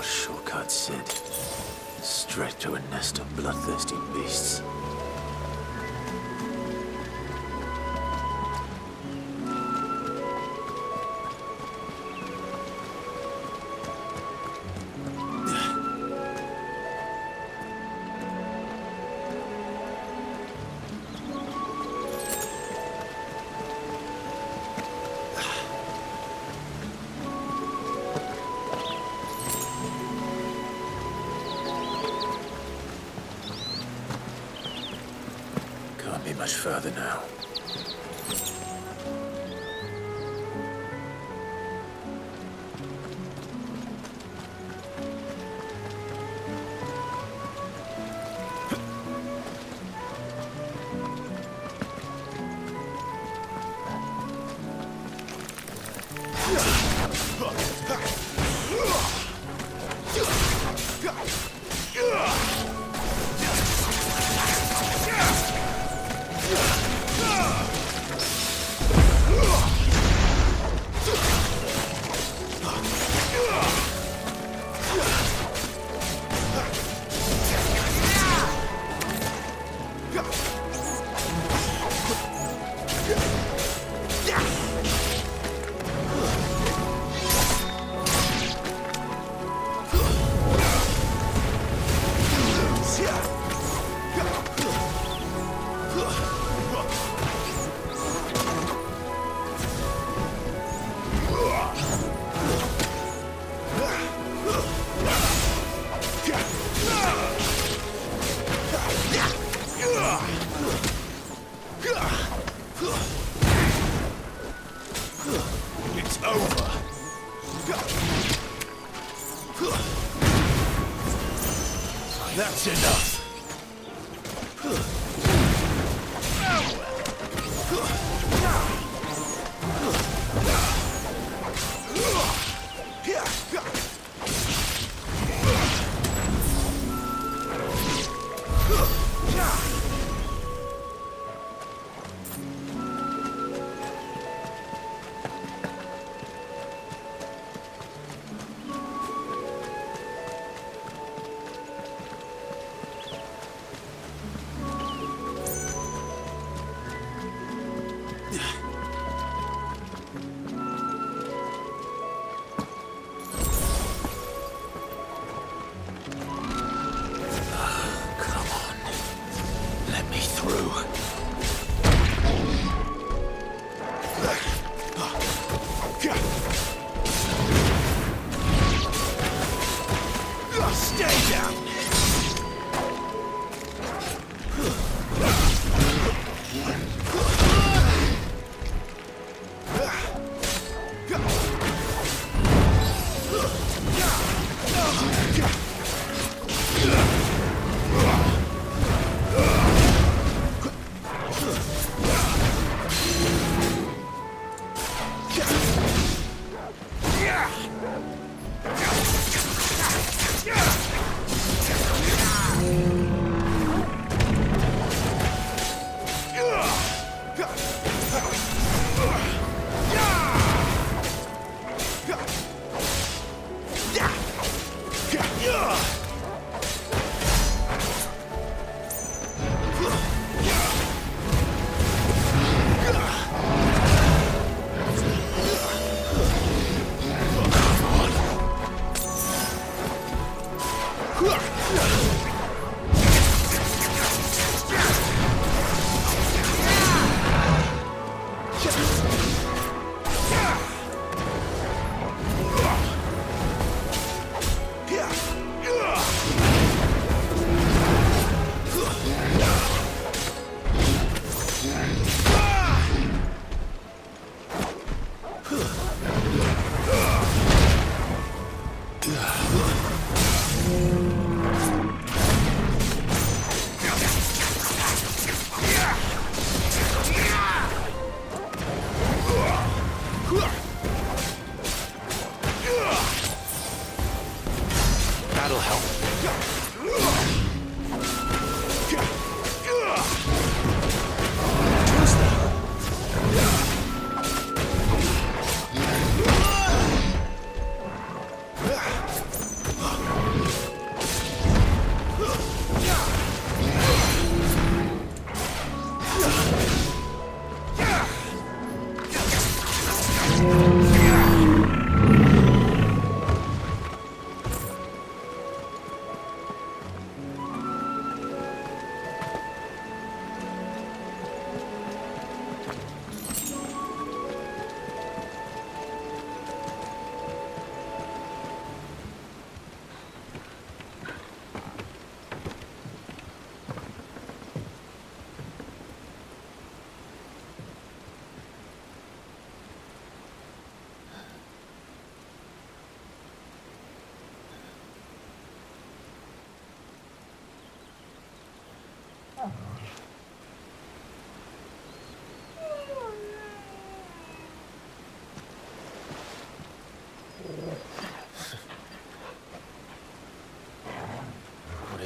little shortcut, Sid. Straight to a nest of bloodthirsty beasts. Much further now. That's enough.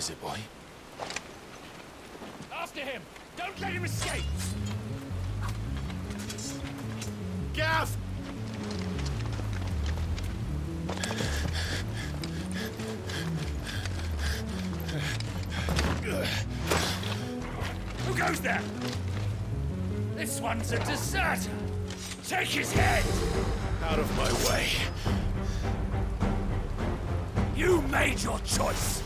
is it, boy? After him! Don't let him escape! Gav! Who goes there? This one's a deserter! Take his head! Out of my way. You made your choice!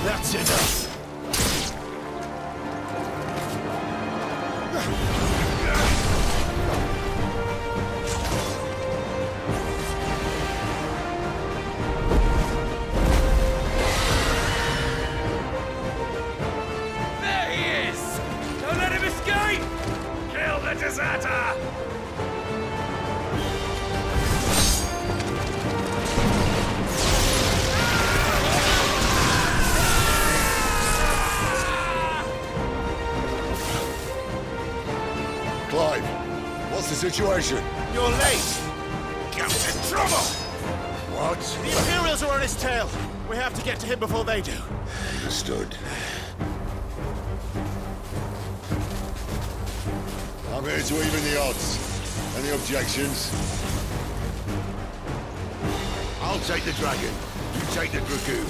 That's enough. There he is! Don't let him escape! Kill the deserter! Clive, what's the situation? You're late. Gamp's in trouble. What? The Imperials are on his tail. We have to get to him before they do. Understood. I'm here to even the odds. Any objections? I'll take the dragon. You take the dragoon.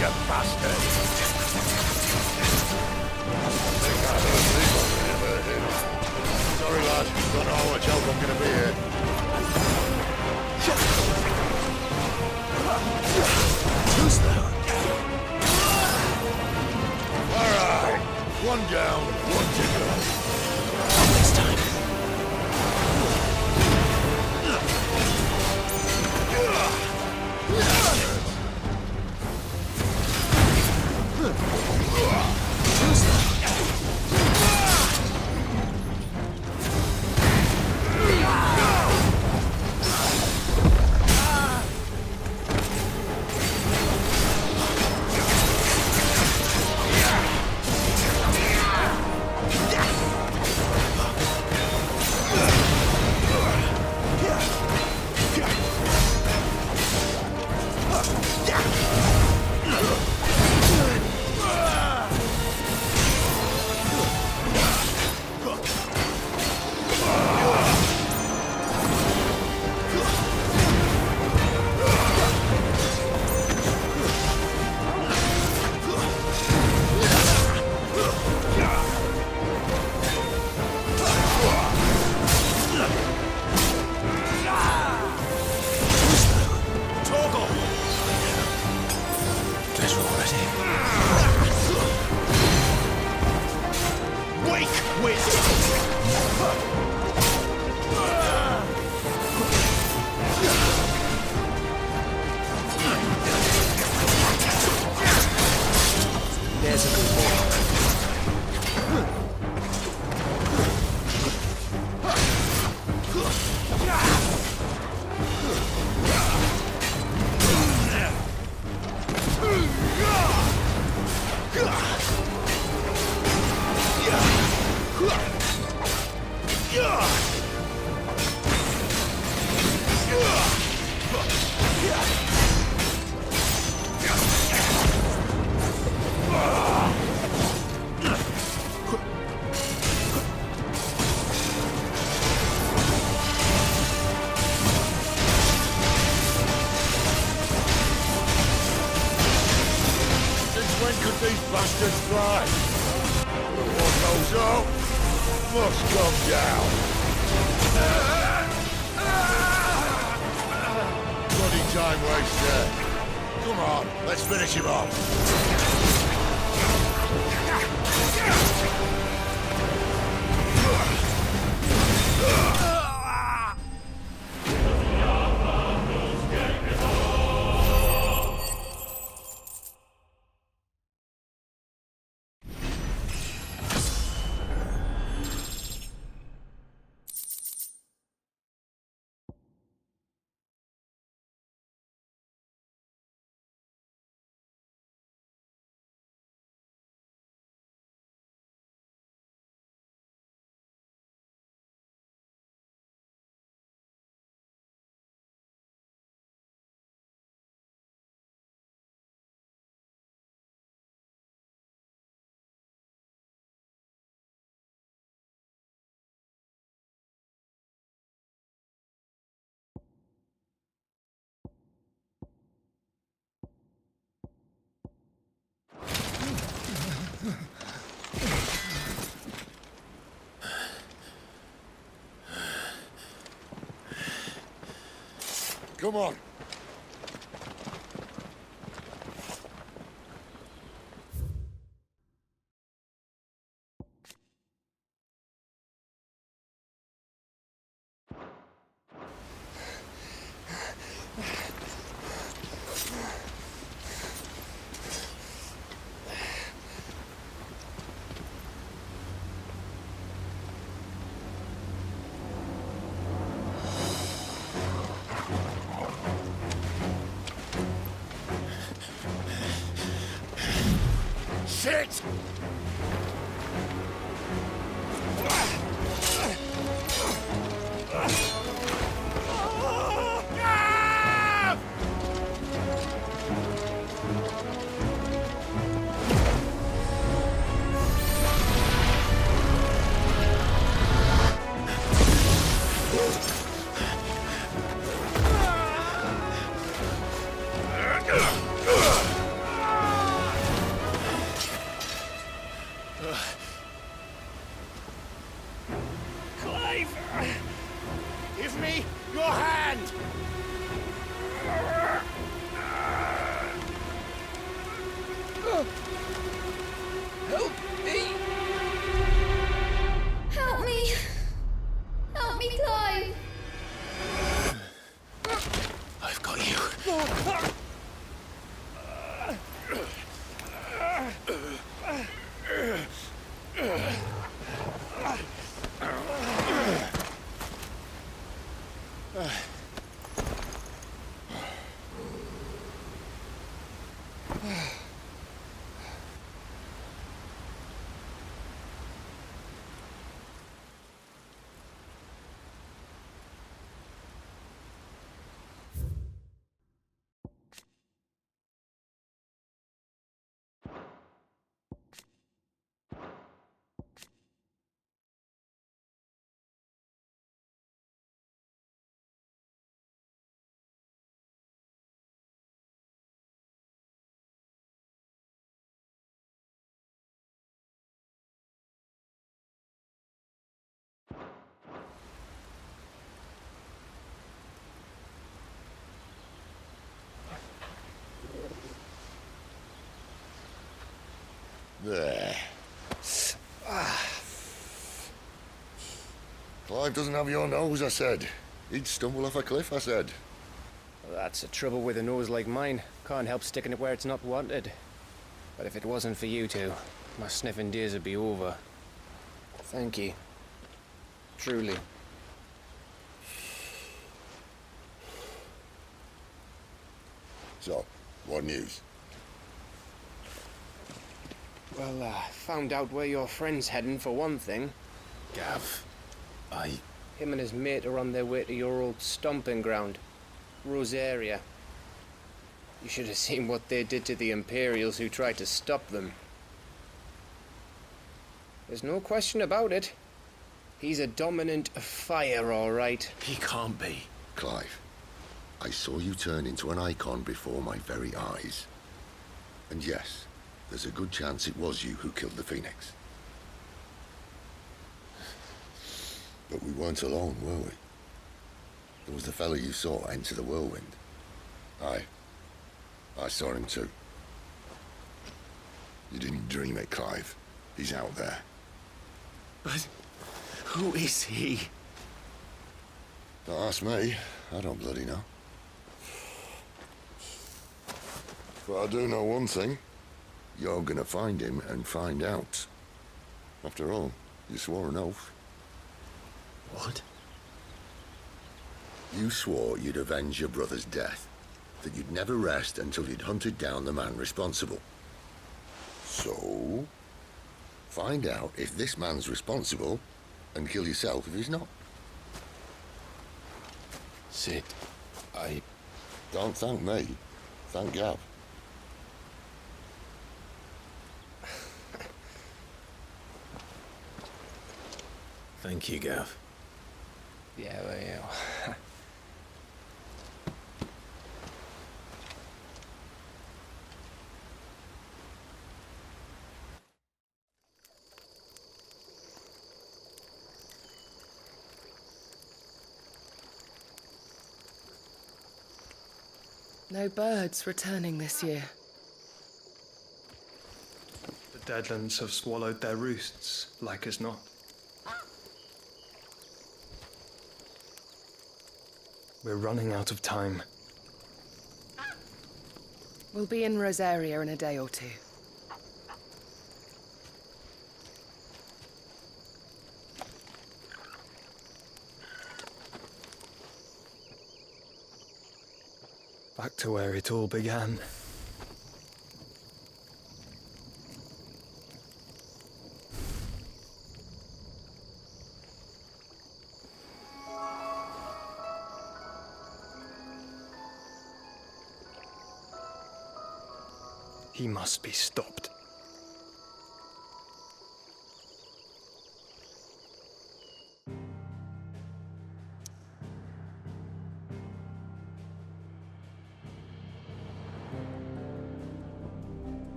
You bastard! Sorry, lad. Don't know how much help I'm gonna be here. Who's that? All right. One down, one to go. Not this time. Who's that? bastards fly. But what goes up must come down. Bloody time waster. Come on, let's finish him off. Come on. Shit! Clive! Give me your hand! Help me! Help me! Help me, Clive! I've got you. There. Clive doesn't have your nose, I said. He'd stumble off a cliff, I said. Well, that's the trouble with a nose like mine. Can't help sticking it where it's not wanted. But if it wasn't for you two, my sniffing days would be over. Thank you. Truly. So, what news? Well, found out where your friend's heading for one thing. Gav, Him and his mate are on their way to your old stomping ground, Rosaria. You should have seen what they did to the Imperials who tried to stop them. There's no question about it. He's a dominant fire, all right. he can't be. Clive, I saw you turn into an Eikon before my very eyes. And yes, there's a good chance it was you who killed the Phoenix. But we weren't alone, were we? There was the fellow you saw enter the whirlwind. Aye. I saw him too. You didn't dream it, Clive. He's out there. But who is he? Don't ask me. I don't bloody know. But I do know one thing. You're gonna find him and find out. After all, you swore an oath. What? You swore you'd avenge your brother's death. That you'd never rest until you'd hunted down the man responsible. So, find out if this man's responsible and kill yourself if he's not. Sid, I... Don't thank me. Thank Gav. Thank you, Gav. Yeah, well. No birds returning this year. The Deadlands have swallowed their roosts, like as not. We're running out of time. We'll be in Rosaria in a day or two. Back to where it all began. He must be stopped.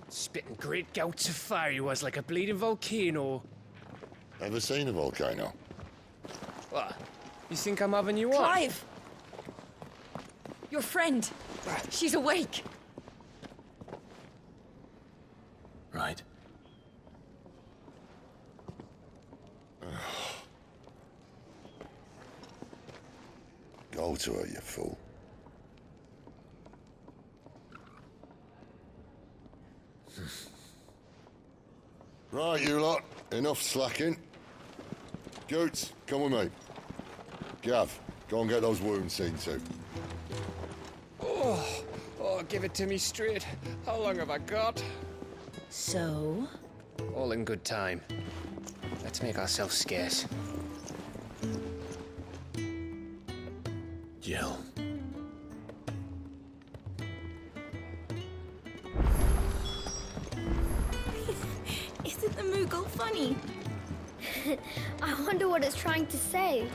Spitting great gouts of fire he was, like a bleeding volcano. Ever seen a volcano? What? You think I'm having you on? Clive! Your friend. She's awake. Right. Go to her, you fool. Right, you lot. Enough slacking. Goots, come with me. Gav, go and get those wounds seen to. Oh, give it to me straight. How long have I got? So? All in good time. Let's make ourselves scarce. Jill. Isn't the Moogle funny? I wonder what it's trying to say.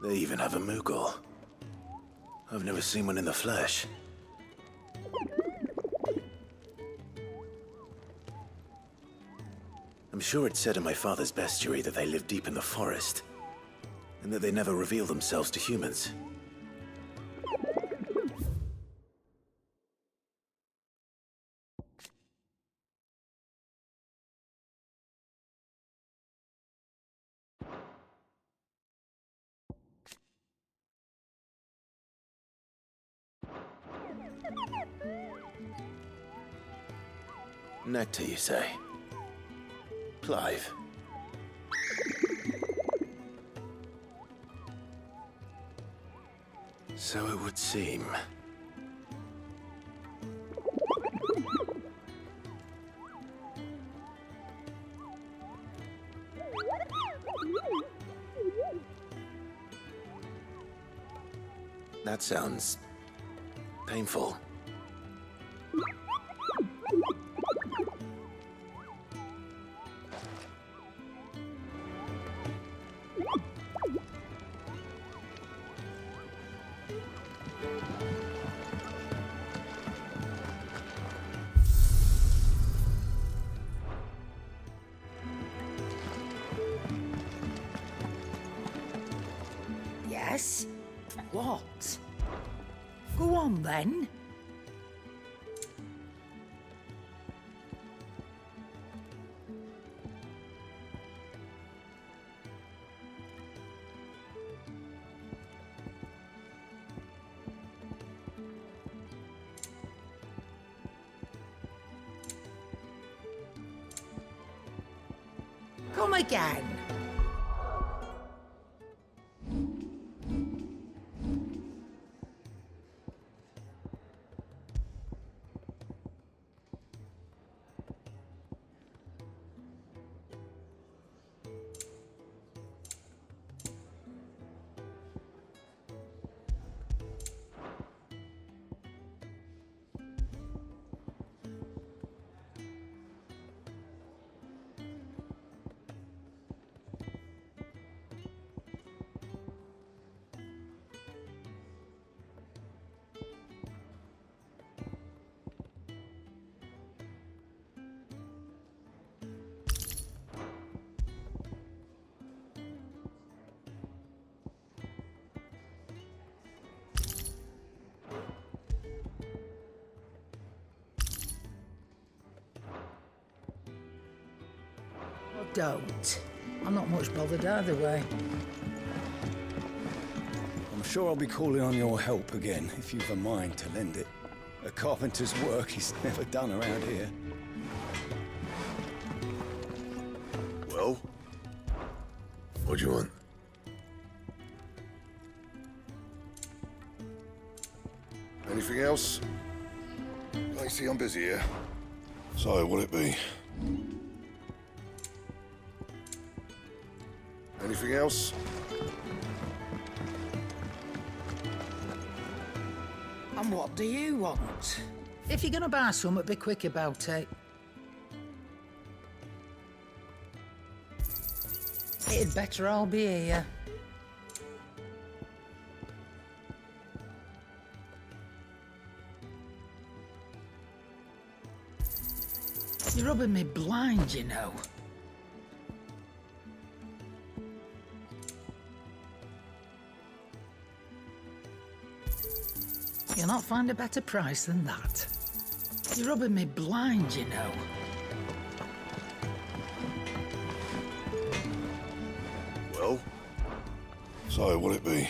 They even have a Moogle. I've never seen one in the flesh. I'm sure it said in my father's bestiary that they live deep in the forest, and that they never reveal themselves to humans. Nectar, you say? Clive. So it would seem. That sounds painful. Yes? What? Go on then. Come again. Don't. I'm not much bothered either way. I'm sure I'll be calling on your help again, if you've a mind to lend it. A carpenter's work is never done around here. Well? What do you want? Anything else? I see I'm busy here. So, what'll it be? Anything else? And what do you want? If you're gonna buy something, be quick about it. It'd better all be here. You're rubbing me blind, you know. You'll not find a better price than that. You're rubbing me blind, you know. Well? So, what'll it be?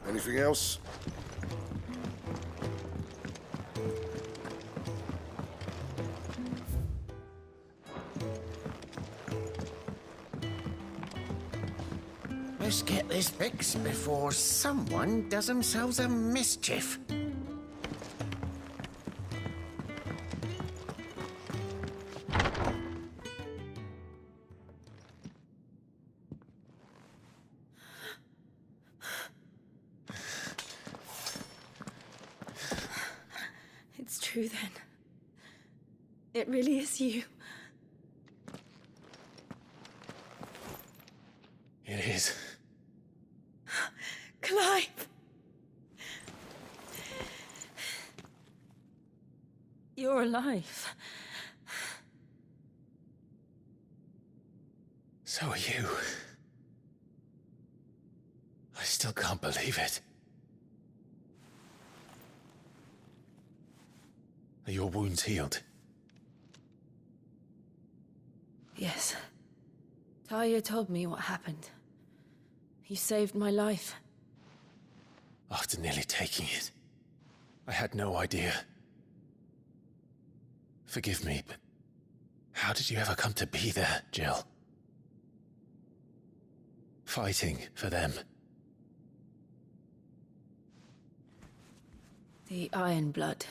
Anything else? Let's get this fixed before someone does themselves a mischief. It's true then. It really is you. It is. Clive! You're alive. So are you. I still can't believe it. Are your wounds healed? Yes. Talia told me what happened. You saved my life. After nearly taking it, I had no idea. Forgive me, but how did you ever come to be there, Jill? Fighting for them. The Iron Blood.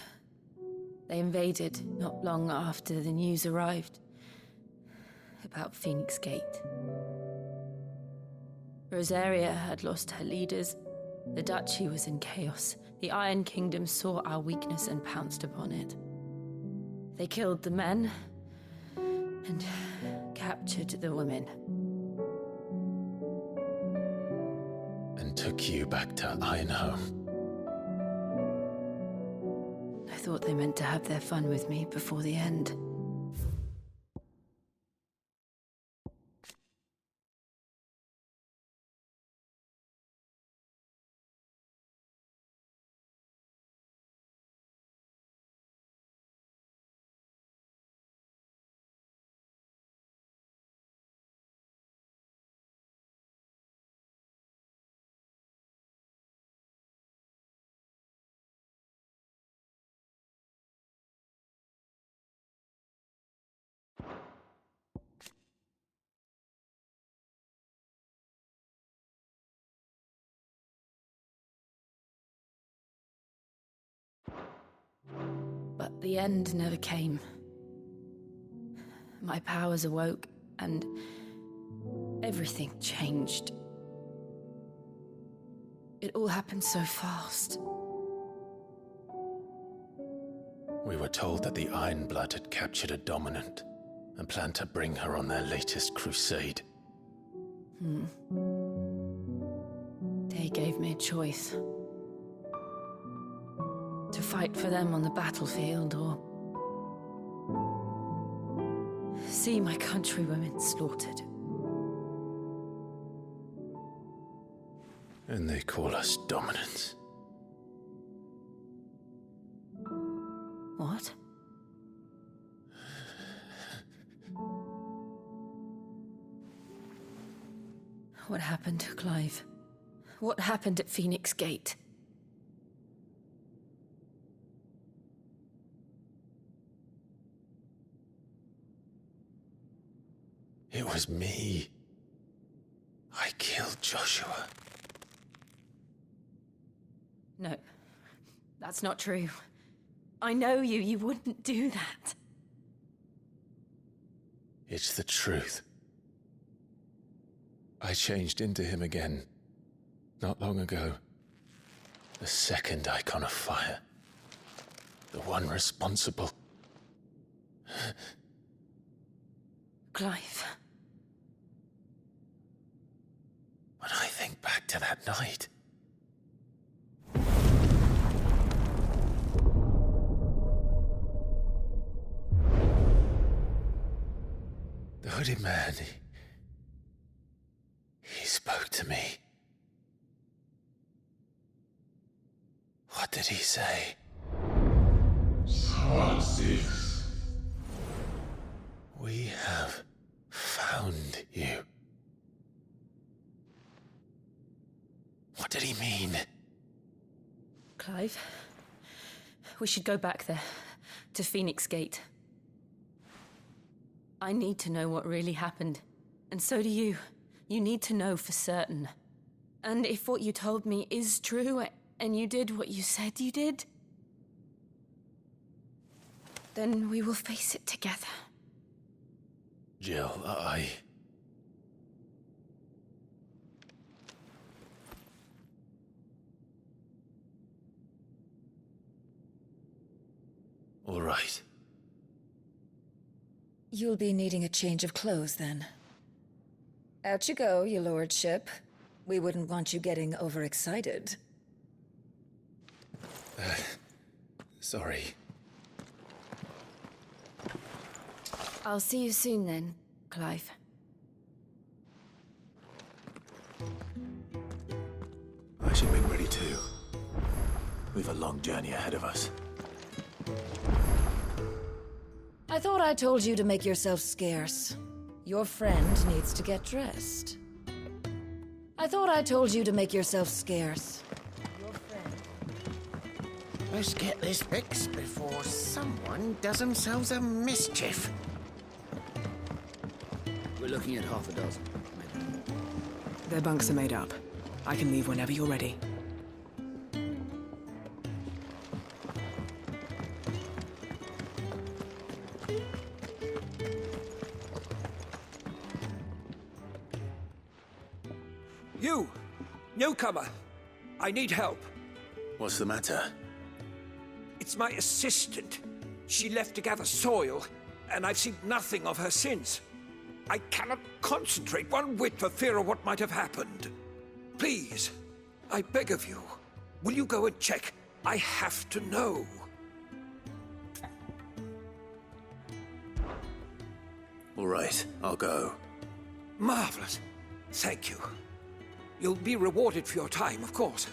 They invaded not long after the news arrived about Phoenix Gate. Rosaria had lost her leaders. The Duchy was in chaos. The Iron Kingdom saw our weakness and pounced upon it. They killed the men and captured the women. took you back to Eikon. I thought they meant to have their fun with me before the end. But the end never came. My powers awoke, and everything changed. It all happened so fast. We were told that the Ironblood had captured a dominant and planned to bring her on their latest crusade. They gave me a choice. To fight for them on the battlefield, or see my countrywomen slaughtered. And they call us dominants. What? What happened, Clive? What happened at Phoenix Gate? It was me. I killed Joshua. No, that's not true. I know you. You wouldn't do that. It's the truth. I changed into him again, not long ago. The second Eikon of Fire. The one responsible. Clive. When I think back to that night... The hooded man, he spoke to me. What did he say? We have found you. What did he mean? Clive, we should go back there, to Phoenix Gate. I need to know what really happened, and so do you. You need to know for certain. And if what you told me is true, and you did what you said you did, then we will face it together. Jill, All right. You'll be needing a change of clothes, then. Out you go, your lordship. We wouldn't want you getting overexcited. Sorry. I'll see you soon then, Clive. I should make ready too. We've a long journey ahead of us. I thought I told you to make yourself scarce. Your friend needs to get dressed. I thought I told you to make yourself scarce. Your friend... Let's get this fixed before someone does themselves a mischief. We're looking at half a dozen. Their bunks are made up. I can leave whenever you're ready. You! Newcomer! I need help. What's the matter? It's my assistant. She left to gather soil, and I've seen nothing of her since. I cannot concentrate one whit for fear of what might have happened. Please, I beg of you. Will you go and check? I have to know. All right, I'll go. Marvelous. Thank you. You'll be rewarded for your time, of course.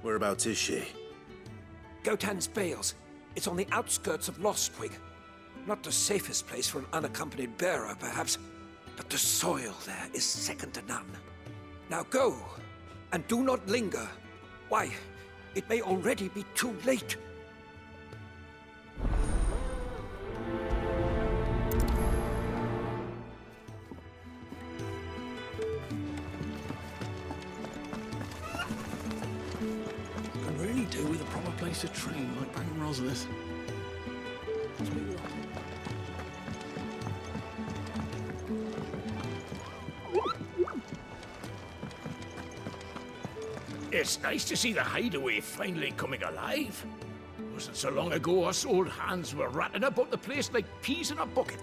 Whereabouts is she? Gotan's Bales. It's on the outskirts of Lostwig. Not the safest place for an unaccompanied bearer, perhaps, but the soil there is second to none. Now go, and do not linger. Why, it may already be too late. Could really do with a proper place to train, like back in Roslith. It's nice to see the hideaway finally coming alive. It wasn't so long ago us old hands were ratting about the place like peas in a bucket.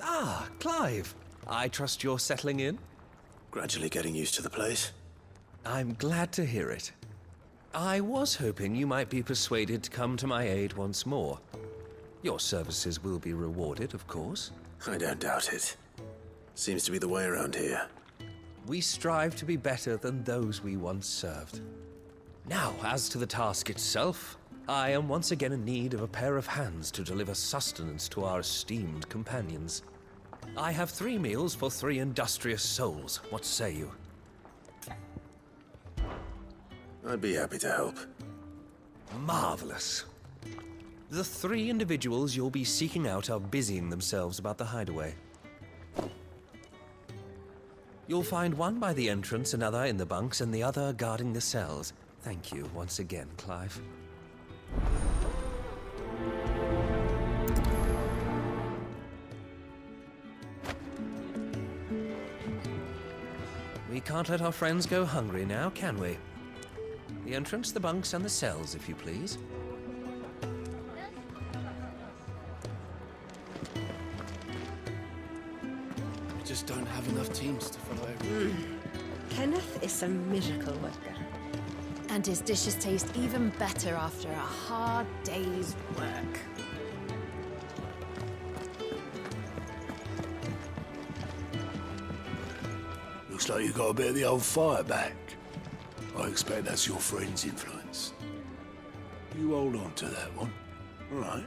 Ah, Clive. I trust you're settling in? Gradually getting used to the place. I'm glad to hear it. I was hoping you might be persuaded to come to my aid once more. Your services will be rewarded, of course. I don't doubt it. Seems to be the way around here. We strive to be better than those we once served. Now, as to the task itself, I am once again in need of a pair of hands to deliver sustenance to our esteemed companions. I have 3 meals for 3 industrious souls. What say you? I'd be happy to help. Marvelous. The 3 individuals you'll be seeking out are busying themselves about the hideaway. You'll find one by the entrance, another in the bunks, and the other guarding the cells. Thank you once again, Clive. We can't let our friends go hungry now, can we? The entrance, the bunks, and the cells, if you please. We just don't have enough teams to follow everything. Kenneth is a miracle worker. And his dishes taste even better after a hard day's work. Looks like you got a bit of the old fire back. I expect that's your friend's influence. You hold on to that one, all right?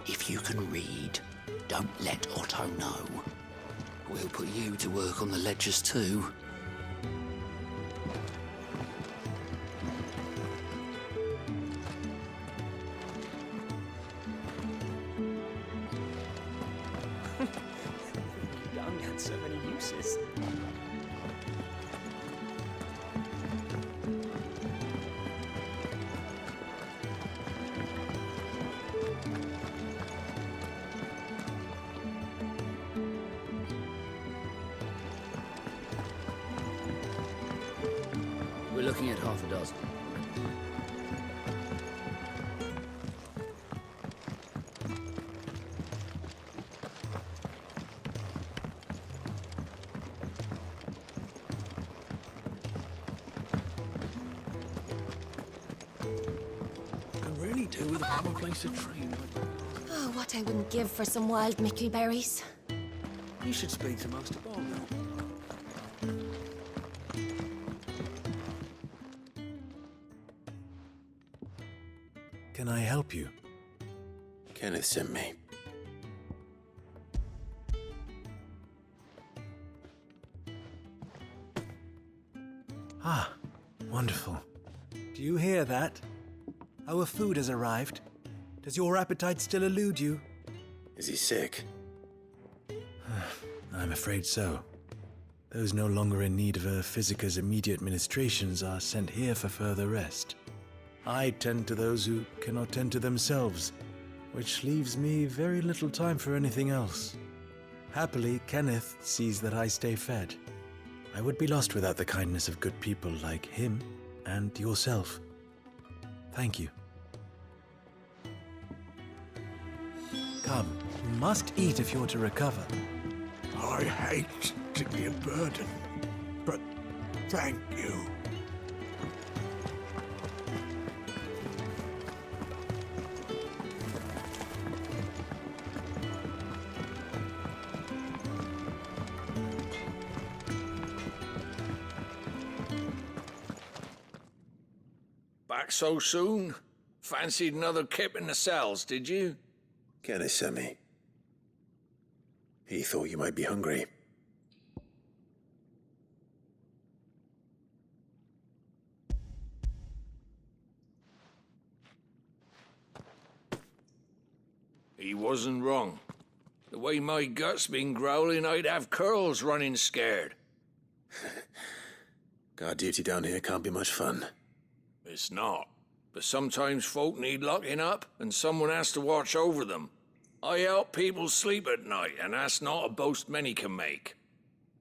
If you can read, don't let Otto know. We'll put you to work on the ledgers too. Young had so many uses. We're looking at half a dozen. Could really do with a proper place to train. Oh, what I wouldn't give for some wild mickleberries. You should speak to Master Barlow. Can I help you? Kenneth sent me. Ah, wonderful. Do you hear that? Our food has arrived. Does your appetite still elude you? Is he sick? I'm afraid so. Those no longer in need of a Physica's immediate ministrations are sent here for further rest. I tend to those who cannot tend to themselves, which leaves me very little time for anything else. Happily, Kenneth sees that I stay fed. I would be lost without the kindness of good people like him and yourself. Thank you. Come, You must eat if you're to recover. I hate to be a burden, but thank you. Back so soon? Fancied another kip in the cells, did you? Kenneth sent me. He thought you might be hungry. He wasn't wrong. The way my gut's been growling, I'd have curls running scared. Guard duty down here can't be much fun. It's not. But sometimes folk need locking up, and someone has to watch over them. I help people sleep at night, and that's not a boast many can make.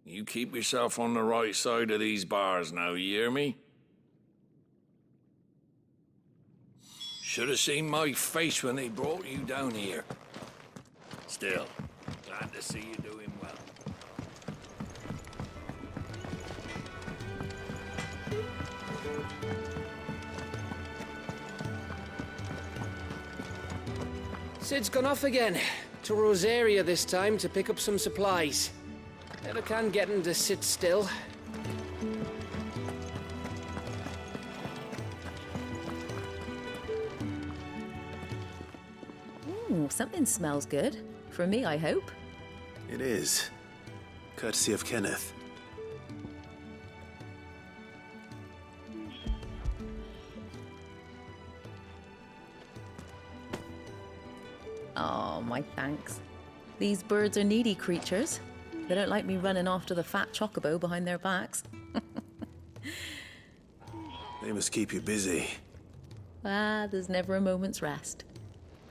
You keep yourself on the right side of these bars now, you hear me? Should have seen my face when they brought you down here. Still, glad to see you doing well. Sid's gone off again. To Rosaria this time to pick up some supplies. Never can get him to sit still. Ooh, something smells good. For me, I hope. It is. Courtesy of Kenneth. Oh, my thanks. These birds are needy creatures. They don't like me running off to the fat chocobo behind their backs. They must keep you busy. There's never a moment's rest.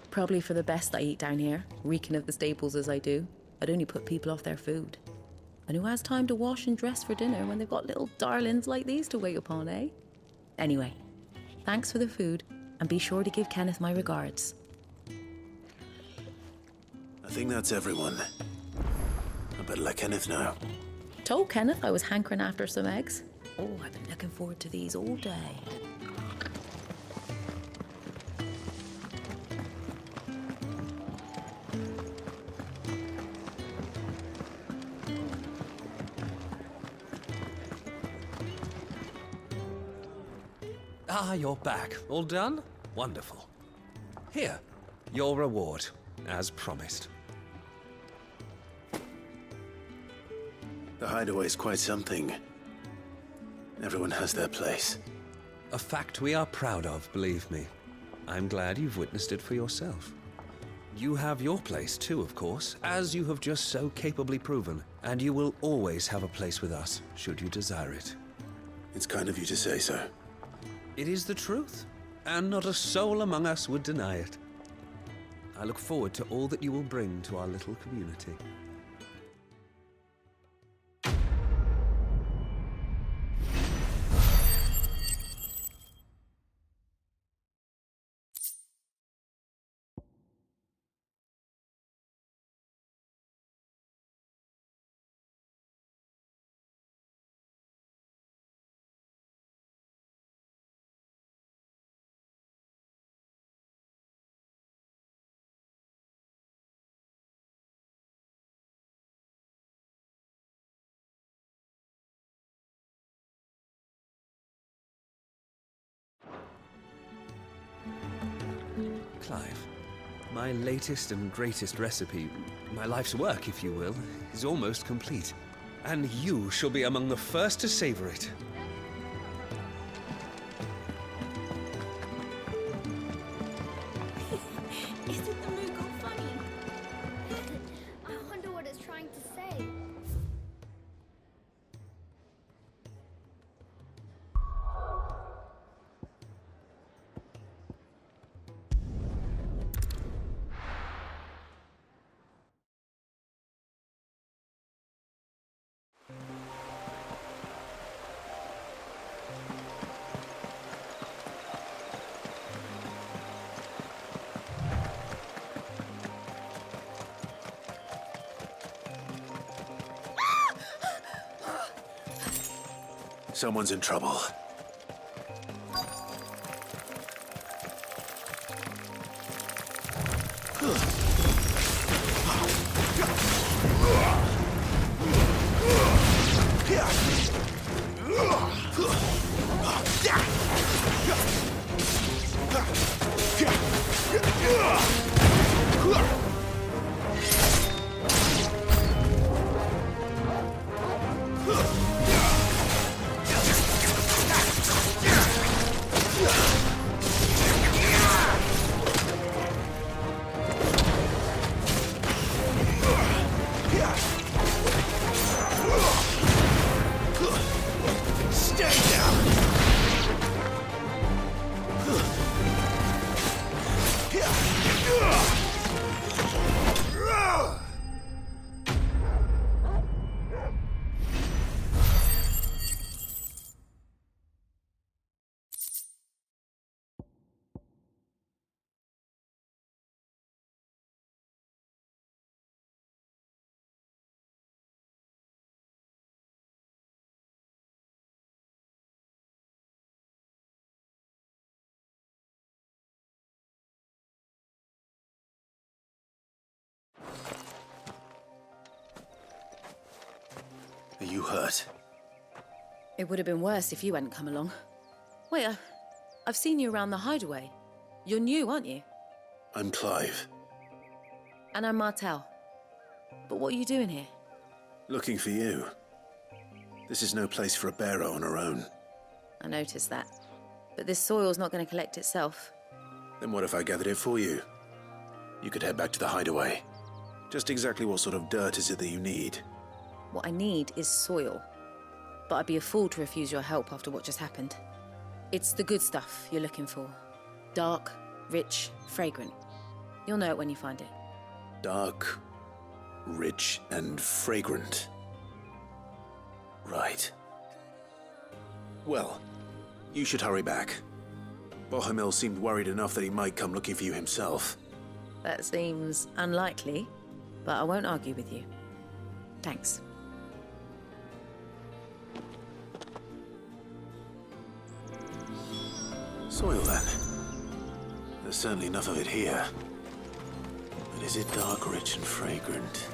Probably for the best I eat down here, reeking of the staples as I do. I'd only put people off their food. And who has time to wash and dress for dinner when they've got little darlings like these to wait upon, eh? Anyway, thanks for the food, and be sure to give Kenneth my regards. I think that's everyone. I better let Kenneth know. Told Kenneth I was hankering after some eggs. Oh, I've been looking forward to these all day. Ah, you're back. All done? Wonderful. Here, your reward, as promised. The hideaway's quite something. Everyone has their place. A fact we are proud of, believe me. I'm glad you've witnessed it for yourself. You have your place too, of course, as you have just so capably proven, and you will always have a place with us, should you desire it. It's kind of you to say so. It is the truth, and not a soul among us would deny it. I look forward to all that you will bring to our little community. Clive, my latest and greatest recipe, my life's work, if you will, is almost complete. And you shall be among the first to savor it. Isn't the Moogle funny? I wonder what it's trying to say. Someone's in trouble. Are you hurt? It would have been worse if you hadn't come along. Wait, I've seen you around the hideaway. You're new, aren't you? I'm Clive. And I'm Martel. But what are you doing here? Looking for you. This is no place for a bearer on her own. I noticed that. But this soil's not going to collect itself. Then what if I gathered it for you? You could head back to the hideaway. Just exactly what sort of dirt is it that you need? What I need is soil. But I'd be a fool to refuse your help after what just happened. It's the good stuff you're looking for. Dark, rich, fragrant. You'll know it when you find it. Dark, rich, and fragrant. Right. Well, you should hurry back. Bohemil seemed worried enough that he might come looking for you himself. That seems unlikely, but I won't argue with you. Thanks. Soil, then. There's certainly enough of it here. But is it dark, rich, and fragrant?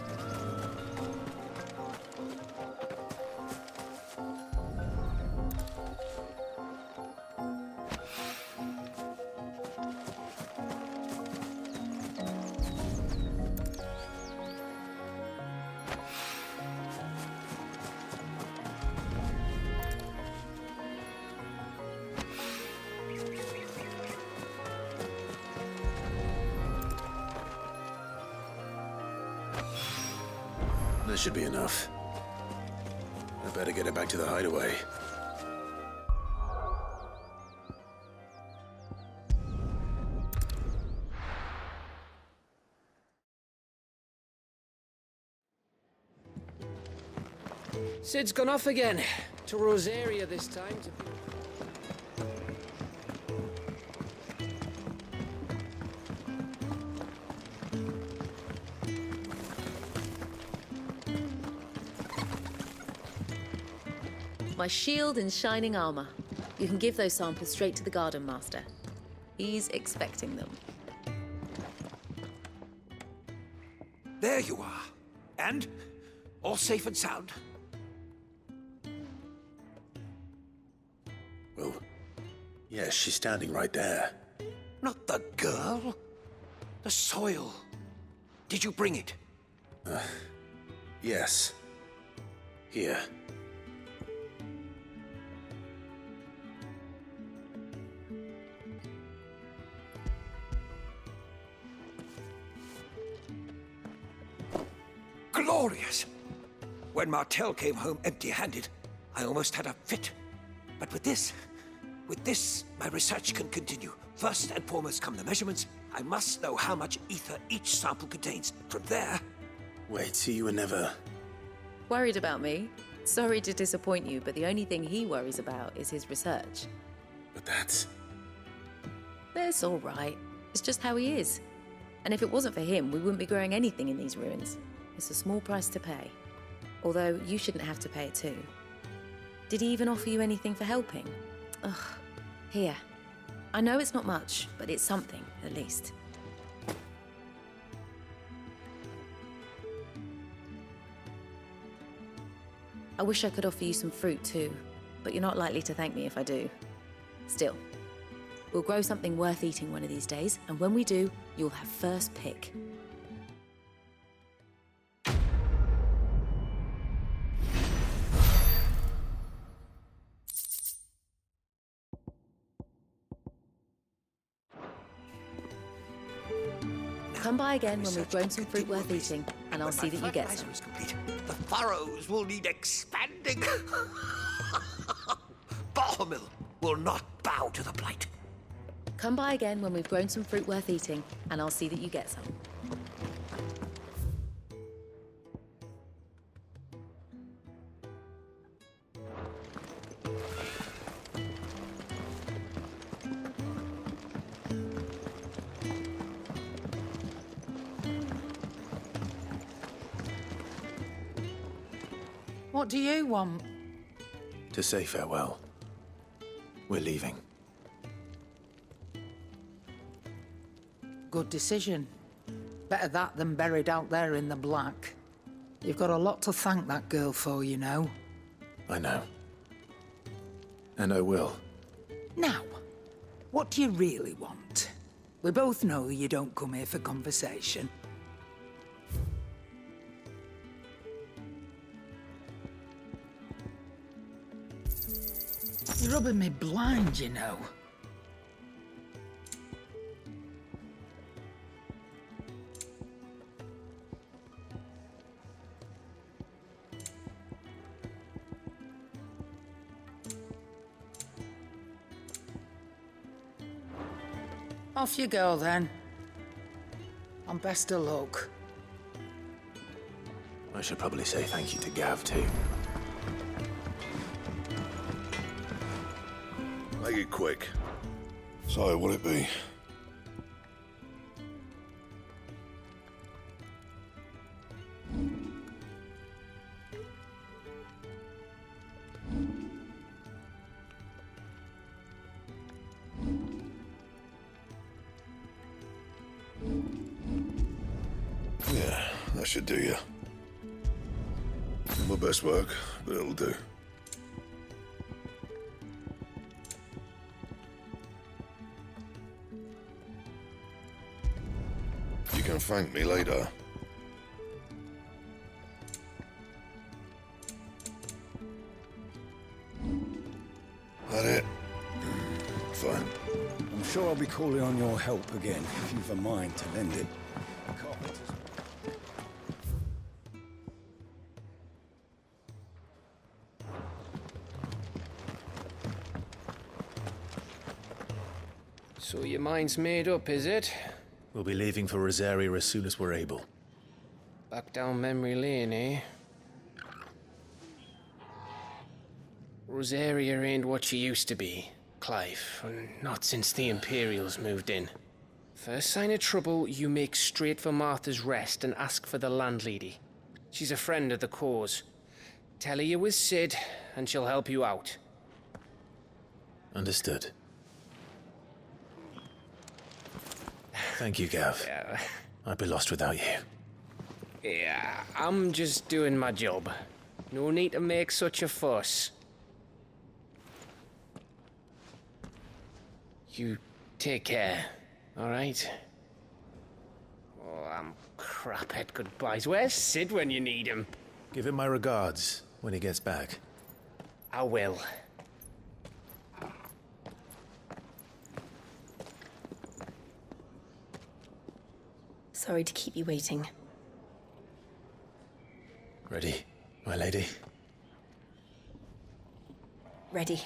That should be enough. I better get it back to the hideaway. Sid's gone off again. To Rosaria this time. My shield and shining armor. You can give those samples straight to the Garden Master. He's expecting them. There you are. And? All safe and sound? Well, yes, she's standing right there. Not the girl. The soil. Did you bring it? Yes. Here. Glorious! When Martel came home empty-handed, I almost had a fit. But with this, my research can continue. First and foremost come the measurements. I must know how much ether each sample contains. From there... Wait, so you were never... Worried about me? Sorry to disappoint you, but the only thing he worries about is his research. But that's... That's all right. It's just how he is. And if it wasn't for him, we wouldn't be growing anything in these ruins. It's a small price to pay. Although, you shouldn't have to pay it too. Did he even offer you anything for helping? Ugh. Here. I know it's not much, but it's something, at least. I wish I could offer you some fruit too, but you're not likely to thank me if I do. Still, we'll grow something worth eating one of these days, and when we do, you'll have first pick. Come by again when we've grown some fruit worth eating, and I'll see that you get some. The furrows will need expanding. Barmill will not bow to the Blight. Come by again when we've grown some fruit worth eating, and I'll see that you get some. What do you want? To say farewell. We're leaving. Good decision. Better that than buried out there in the black. You've got a lot to thank that girl for, you know. I know. And I will. Now, what do you really want? We both know you don't come here for conversation. You're rubbing me blind, you know. Off you go, then. And best of luck. I should probably say thank you to Gav, too. Make it quick. So, what'll it be? Yeah, that should do you. My best work, but it'll do. You can thank me later. That it? Fine. I'm sure I'll be calling on your help again, if you've a mind to lend it. So your mind's made up, is it? We'll be leaving for Rosaria as soon as we're able. Back down memory lane, eh? Rosaria ain't what she used to be, Clive. Not since the Imperials moved in. First sign of trouble, you make straight for Martha's Rest and ask for the landlady. She's a friend of the cause. Tell her you was Sid, and she'll help you out. Understood. Thank you, Gav. Yeah. I'd be lost without you. Yeah, I'm just doing my job. No need to make such a fuss. You take care, all right? Oh, I'm crap at goodbyes. Where's Sid when you need him? Give him my regards when he gets back. I will. Sorry to keep you waiting. Ready, my lady? Ready.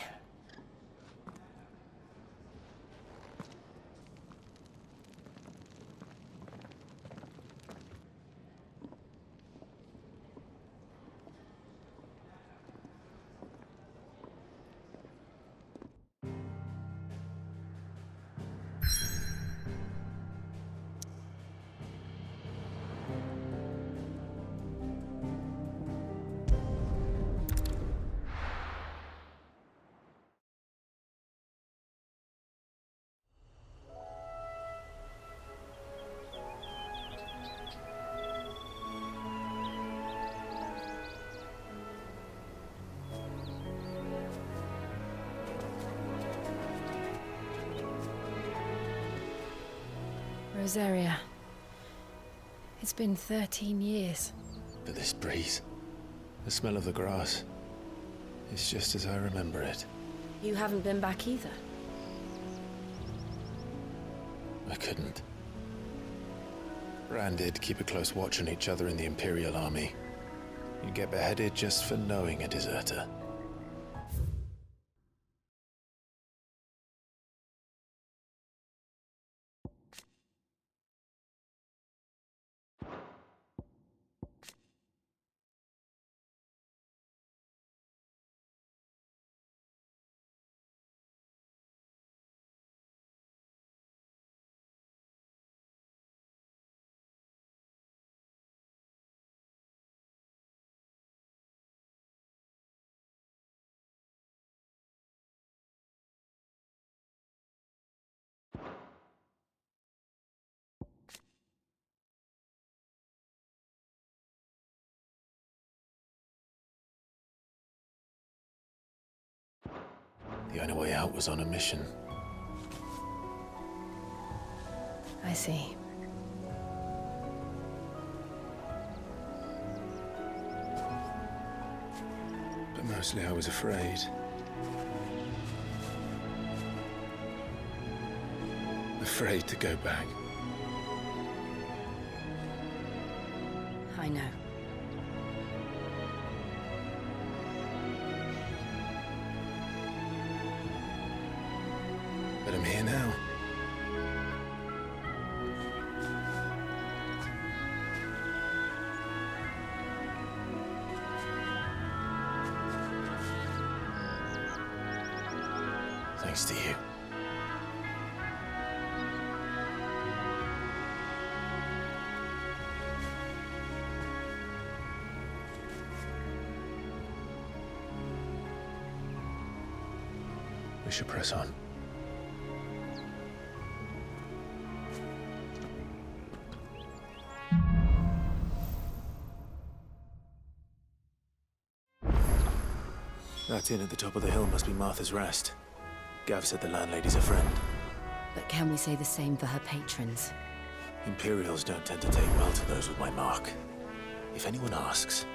Rosaria. It's been 13 years. But this breeze, the smell of the grass, it's just as I remember it. You haven't been back either. I couldn't. Rand did keep a close watch on each other in the Imperial Army. You'd get beheaded just for knowing a deserter. The only way out was on a mission. I see. But mostly I was afraid. Afraid to go back. I know. But I'm here now. Thanks to you. We should press on. That inn at the top of the hill must be Martha's Rest. Gav said the landlady's a friend. But can we say the same for her patrons? Imperials don't tend to take well to those with my mark. If anyone asks,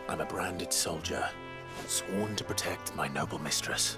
I'm a branded soldier, sworn to protect my noble mistress.